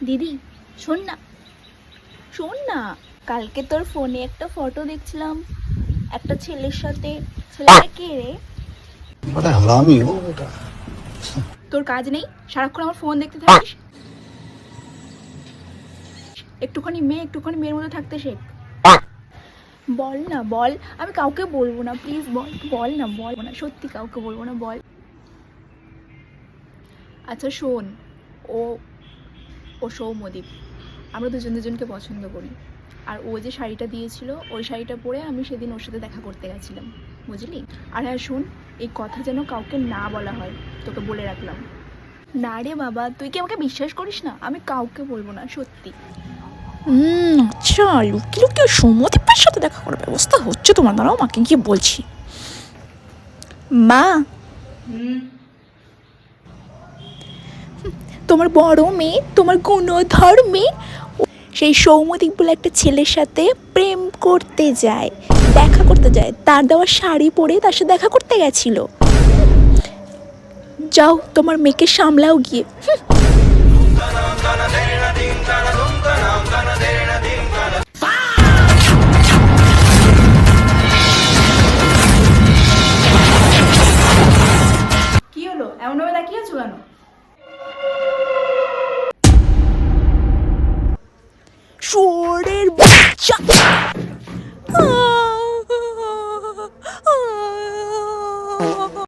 দিদি শোন না, শোন না, কালকে তোর ফোনে একটা ফটো দেখছিলাম একটা ছেলের সাথে। ছেলেটা কে রে? बड़ा हरामी हो बेटा। তোর কাজ নেই, সারাক্ষণ আমার ফোন দেখতে থাকিস। একটুখানি মেয়ের মতো থাকতে শেখ। বল না বল, আমি কাউকে বলবো না, প্লিজ বল, বল না, বল না, সত্যি কাউকে বলবো না, বল। আচ্ছা শোন, ও ও সৌম্যদীপ, আমরা দুজনকে পছন্দ করি। আর ও যে শাড়িটা দিয়েছিল ওই শাড়িটা পরে আমি সেদিন ওর সাথে দেখা করতে গেছিলাম, বুঝলি? আর হ্যাঁ শোন, এই কথা যেন কাউকে না বলা হয়, তোকে বলে রাখলাম। না রে বাবা, তুই কি আমাকে বিশ্বাস করিস না? আমি কাউকে বলবো না, সত্যি। আচ্ছা, লুকিয়ে লুকিয়ে সৌম্যদীপের সাথে দেখা করার ব্যবস্থা হচ্ছে তোমার, দাঁড়াও মাকে গিয়ে বলছি। মা, তোমার বড় মেয়ে, তোমার গুণধর মেয়ে সেই সৌম্যদীপ বলে একটা ছেলের সাথে প্রেম করতে যায়, দেখা করতে যায়, তার দেওয়া শাড়ি পরে তার সাথে দেখা করতে গেছিল। যাও তোমার মেয়েকে সামলাও গিয়ে।